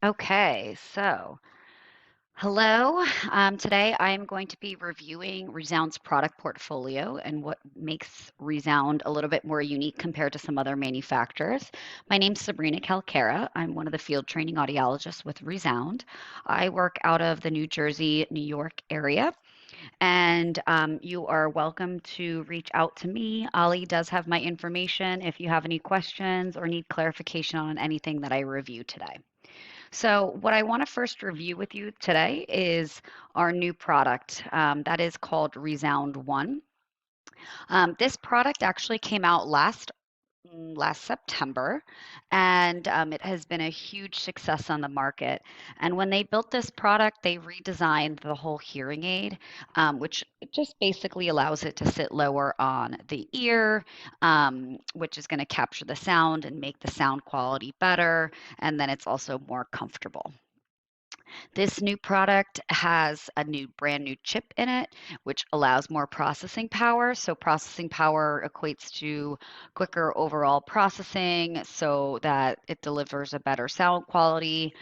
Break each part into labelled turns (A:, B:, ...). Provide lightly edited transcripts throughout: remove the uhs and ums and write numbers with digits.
A: Okay, so hello. Today I am going to be reviewing ReSound's product portfolio and what makes ReSound a little bit more unique compared to some other manufacturers. My name's Sabrina Calcara. I'm one of the field training audiologists with ReSound. I work out of the New Jersey, New York area, and you are welcome to reach out to me. Ali does have my information if you have any questions or need clarification on anything that I review today. So, what I want to first review with you today is our new product that is called ReSound One. This product actually came out last September, and it has been a huge success on the market. And when they built this product, they redesigned the whole hearing aid, which just basically allows it to sit lower on the ear, which is going to capture the sound and make the sound quality better. And then it's also more comfortable. This new product has a brand new chip in it, which allows more processing power. So processing power equates to quicker overall processing so that it delivers a better sound quality.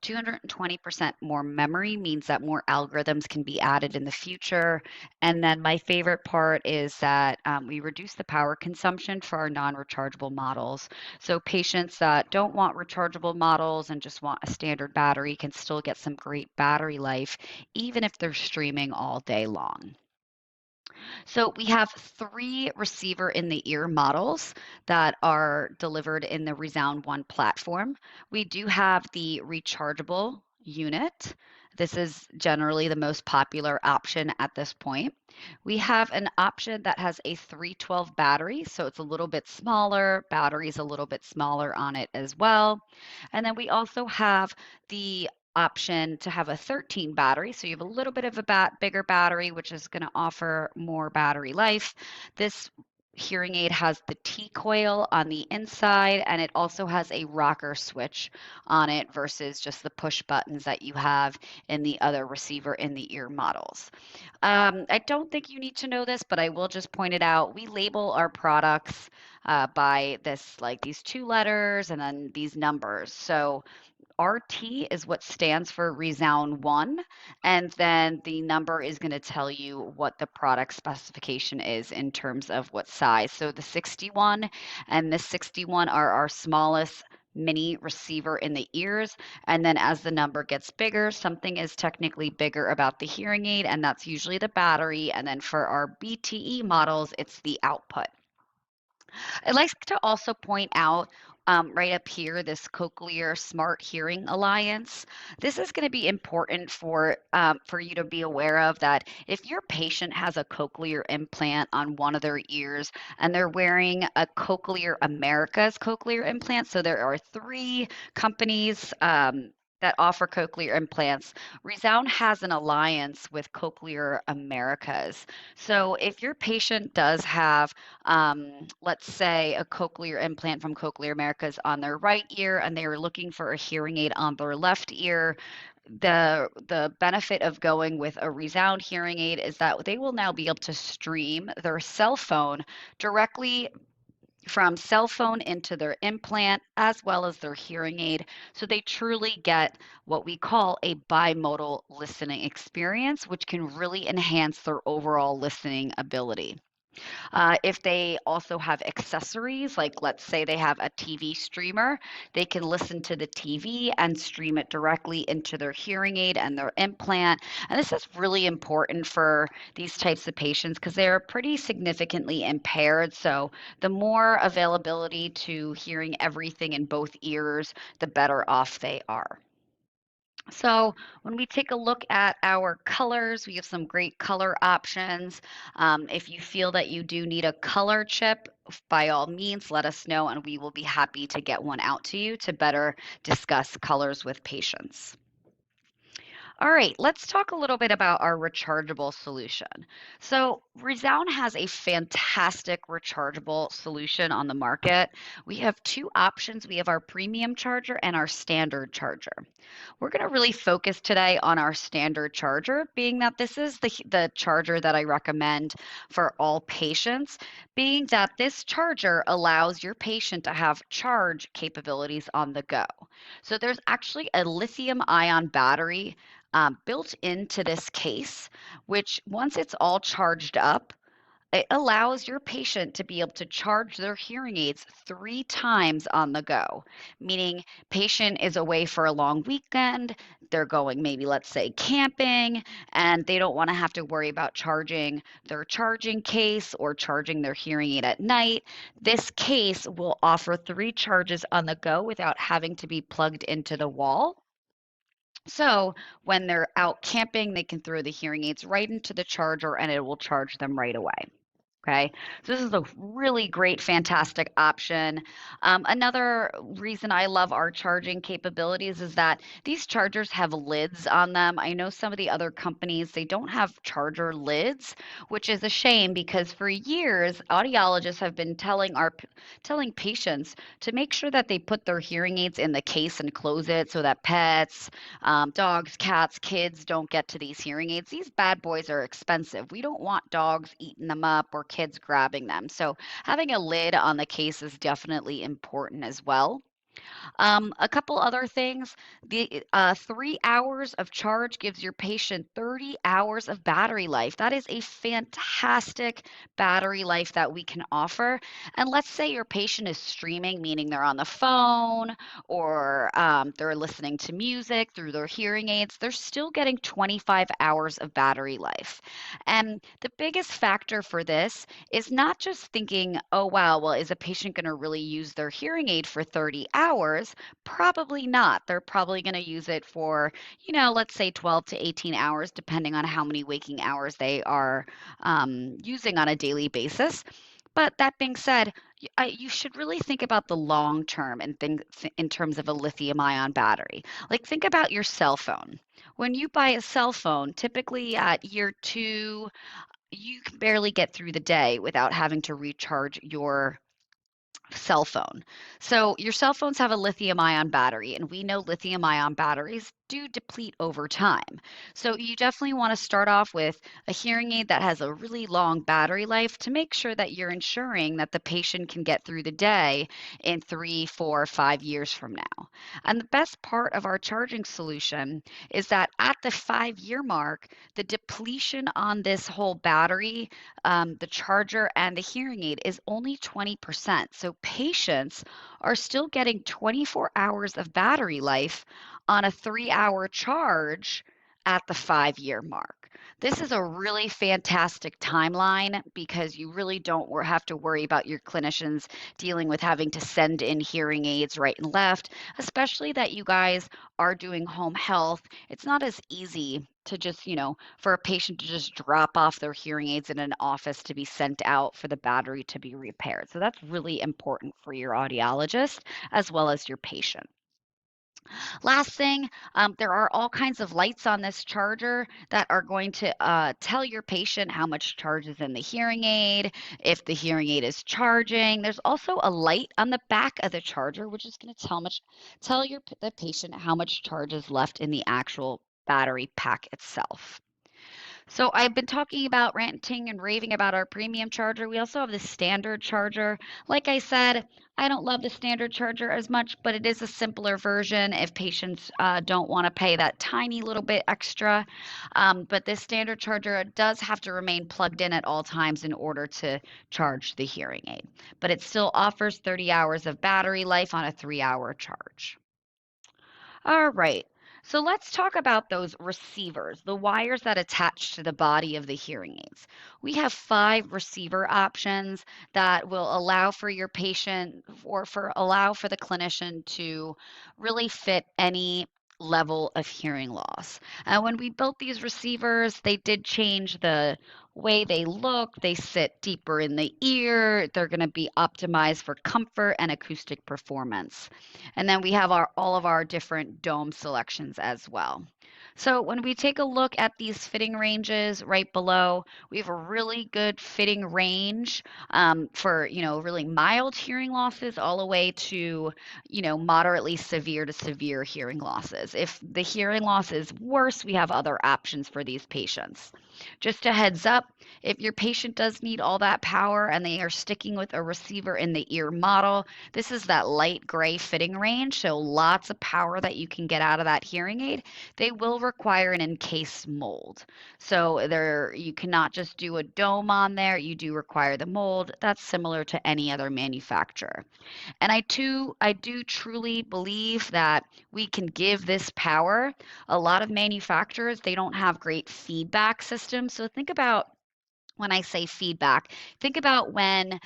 A: 220% more memory means that more algorithms can be added in the future. And then my favorite part is that we reduce the power consumption for our non-rechargeable models. So patients that don't want rechargeable models and just want a standard battery can still get some great battery life, even if they're streaming all day long. So we have three receiver in the ear models that are delivered in the ReSound One platform. We do have the rechargeable unit. This is generally the most popular option at this point. We have an option that has a 312 battery, so it's a little bit smaller. Battery's a little bit smaller on it as well. And then we also have the option to have a 13 battery. So you have a little bit of a bigger battery, which is going to offer more battery life. This hearing aid has the T coil on the inside, and it also has a rocker switch on it versus just the push buttons that you have in the other receiver in the ear models. I don't think you need to know this, but I will just point it out. We label our products by this, like these two letters and then these numbers. So RT is what stands for ReSound One, and then the number is going to tell you what the product specification is in terms of what size. So the 61 and the 61 are our smallest mini receiver in the ears. And then as the number gets bigger, something is technically bigger about the hearing aid, and that's usually the battery. And then for our BTE models, it's the output. I'd like to also point out right up here this Cochlear Smart Hearing Alliance. This is going to be important for you to be aware of that if your patient has a cochlear implant on one of their ears and they're wearing a Cochlear America's cochlear implant, so there are three companies that offer cochlear implants. ReSound has an alliance with Cochlear Americas. So if your patient does have let's say, a cochlear implant from Cochlear Americas on their right ear and they were looking for a hearing aid on their left ear, the benefit of going with a ReSound hearing aid is that they will now be able to stream their cell phone directly from cell phone into their implant as well as their hearing aid. So they truly get what we call a bimodal listening experience, which can really enhance their overall listening ability. If they also have accessories, like let's say they have a TV streamer, they can listen to the TV and stream it directly into their hearing aid and their implant. And this is really important for these types of patients because they're pretty significantly impaired. So the more availability to hearing everything in both ears, the better off they are. So when we take a look at our colors, we have some great color options. If you feel that you do need a color chip, by all means, let us know and we will be happy to get one out to you to better discuss colors with patients. All right, let's talk a little bit about our rechargeable solution. So, ReSound has a fantastic rechargeable solution on the market. We have two options. We have our premium charger and our standard charger. We're going to really focus today on our standard charger, being that this is the charger that I recommend for all patients, being that this charger allows your patient to have charge capabilities on the go. So there's actually a lithium ion battery built into this case, which once it's all charged up, it allows your patient to be able to charge their hearing aids 3 times on the go, meaning patient is away for a long weekend, they're going maybe let's say camping, and they don't want to have to worry about charging their charging case or charging their hearing aid at night. This case will offer 3 charges on the go without having to be plugged into the wall. So when they're out camping, they can throw the hearing aids right into the charger and it will charge them right away. Okay, so this is a really great, fantastic option. Another reason I love our charging capabilities is that these chargers have lids on them. I know some of the other companies, they don't have charger lids, which is a shame because for years, audiologists have been telling patients to make sure that they put their hearing aids in the case and close it so that pets, dogs, cats, kids don't get to these hearing aids. These bad boys are expensive. We don't want dogs eating them up or kids grabbing them. So having a lid on the case is definitely important as well. A couple other things. The 3 hours of charge gives your patient 30 hours of battery life. That is a fantastic battery life that we can offer. And let's say your patient is streaming, meaning they're on the phone or they're listening to music through their hearing aids, they're still getting 25 hours of battery life. And the biggest factor for this is not just thinking, oh, wow, well, is a patient going to really use their hearing aid for 30 hours? Probably not. They're probably going to use it for, let's say 12 to 18 hours, depending on how many waking hours they are using on a daily basis. But that being said, you should really think about the long term and think in terms of a lithium ion battery. Like, think about your cell phone. When you buy a cell phone, typically at year 2, you can barely get through the day without having to recharge your cell phone. So your cell phones have a lithium ion battery, and we know lithium ion batteries do deplete over time. So you definitely want to start off with a hearing aid that has a really long battery life to make sure that you're ensuring that the patient can get through the day in 3, 4, 5 years from now. And the best part of our charging solution is that at the 5 year mark, the depletion on this whole battery, the charger and the hearing aid is only 20%. So patients are still getting 24 hours of battery life on a 3 hour charge at the 5 year mark. This is a really fantastic timeline because you really don't have to worry about your clinicians dealing with having to send in hearing aids right and left, especially that you guys are doing home health. It's not as easy to just, for a patient to just drop off their hearing aids in an office to be sent out for the battery to be repaired. So that's really important for your audiologist as well as your patient. Last thing, there are all kinds of lights on this charger that are going to tell your patient how much charge is in the hearing aid, if the hearing aid is charging. There's also a light on the back of the charger, which is going to tell the patient how much charge is left in the actual battery pack itself. So I've been talking about ranting and raving about our premium charger. We also have the standard charger. Like I said, I don't love the standard charger as much, but it is a simpler version if patients don't want to pay that tiny little bit extra. But this standard charger does have to remain plugged in at all times in order to charge the hearing aid. But it still offers 30 hours of battery life on a 3 hour charge. All right. So let's talk about those receivers, the wires that attach to the body of the hearing aids. We have 5 receiver options that will allow for your patient or allow for the clinician to really fit any level of hearing loss. And when we built these receivers, they did change the way they look, they sit deeper in the ear. They're going to be optimized for comfort and acoustic performance. And then we have all of our different dome selections as well. So when we take a look at these fitting ranges right below, we have a really good fitting range for, really mild hearing losses all the way to, moderately severe to severe hearing losses. If the hearing loss is worse, we have other options for these patients. Just a heads up, if your patient does need all that power and they are sticking with a receiver in the ear model, this is that light gray fitting range, so lots of power that you can get out of that hearing aid. They will require an encased mold. So you cannot just do a dome on there, you do require the mold. That's similar to any other manufacturer. And I do truly believe that we can give this power. A lot of manufacturers, they don't have great feedback systems. So think about when I say feedback, think about when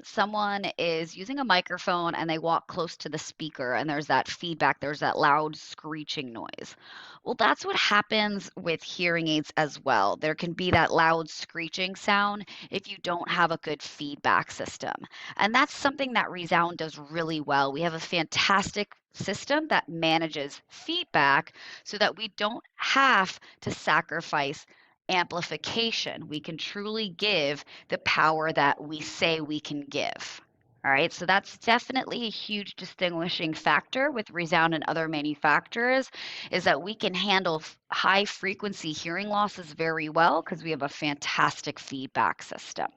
A: someone is using a microphone and they walk close to the speaker and there's that feedback, there's that loud screeching noise. Well, that's what happens with hearing aids as well. There can be that loud screeching sound if you don't have a good feedback system. And that's something that ReSound does really well. We have a fantastic system that manages feedback so that we don't have to sacrifice amplification. We can truly give the power that we say we can give. All right, so that's definitely a huge distinguishing factor with ReSound and other manufacturers is that we can handle high frequency hearing losses very well because we have a fantastic feedback system.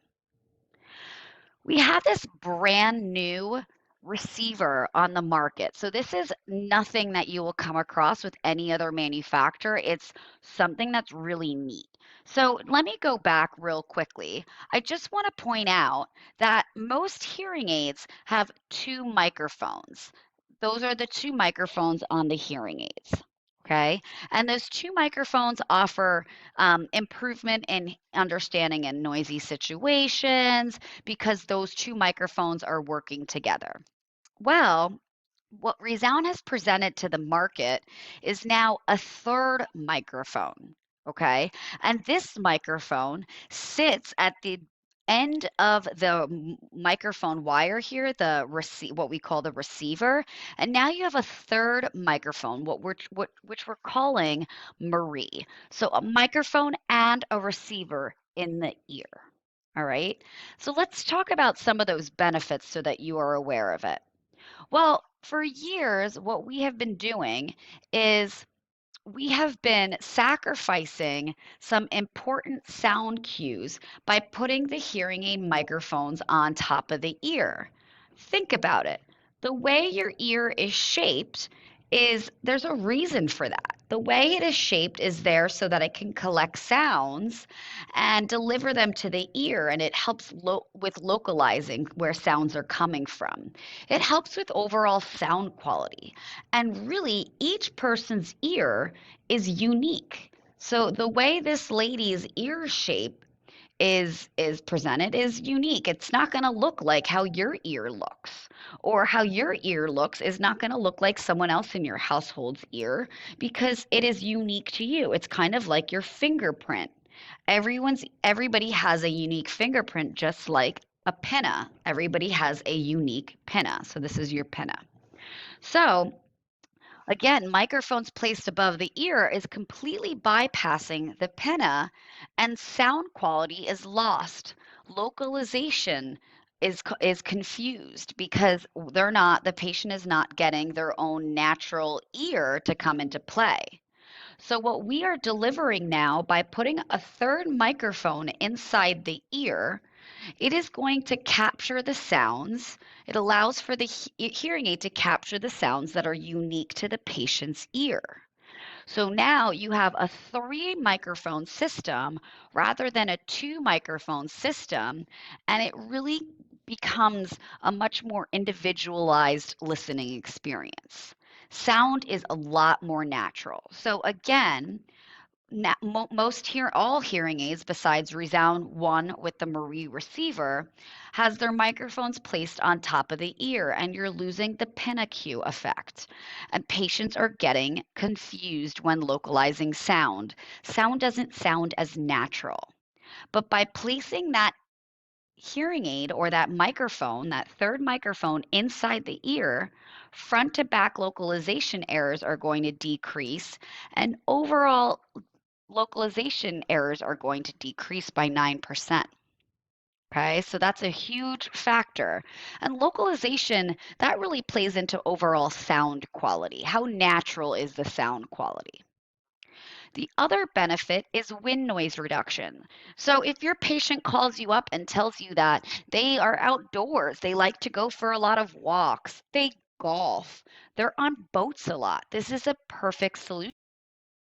A: We have this brand new receiver on the market. So this is nothing that you will come across with any other manufacturer. It's something that's really neat. So let me go back real quickly. I just want to point out that most hearing aids have two microphones. Those are the two microphones on the hearing aids. Okay. And those two microphones offer improvement in understanding in noisy situations because those two microphones are working together. Well, what ReSound has presented to the market is now a third microphone. Okay. And this microphone sits at the end of the microphone wire here, what we call the receiver. And now you have a third microphone, which we're calling Marie. So a microphone and a receiver in the ear. All right. So let's talk about some of those benefits so that you are aware of it. Well, for years, what we have been doing is we have been sacrificing some important sound cues by putting the hearing aid microphones on top of the ear. Think about it. The way your ear is shaped is there's a reason for that. The way it is shaped is there so that it can collect sounds and deliver them to the ear, and it helps with localizing where sounds are coming from. It helps with overall sound quality. And really, each person's ear is unique. So the way this lady's ear shape is presented is unique. It's not going to look like how your ear looks, or how your ear looks is not going to look like someone else in your household's ear because it is unique to you. It's kind of like your fingerprint. Everybody has a unique fingerprint, just like a pinna. Everybody has a unique pinna. So this is your pinna. So again, microphones placed above the ear is completely bypassing the pinna, and sound quality is lost. Localization is confused because the patient is not getting their own natural ear to come into play. So what we are delivering now by putting a third microphone inside the ear, it is going to capture the sounds. It allows for the hearing aid to capture the sounds that are unique to the patient's ear. So now you have a three microphone system rather than a two microphone system, and it really becomes a much more individualized listening experience. Sound is a lot more natural. So again, all hearing aids besides ReSound One with the Marie receiver has their microphones placed on top of the ear, and you're losing the pinna cue effect. And patients are getting confused when localizing sound. Sound doesn't sound as natural. But by placing that hearing aid or that microphone, that third microphone inside the ear, front to back localization errors are going to decrease, and overall localization errors are going to decrease by 9%. Okay, so that's a huge factor. And localization, that really plays into overall sound quality. How natural is the sound quality? The other benefit is wind noise reduction. So if your patient calls you up and tells you that they are outdoors, they like to go for a lot of walks, they golf, they're on boats a lot, this is a perfect solution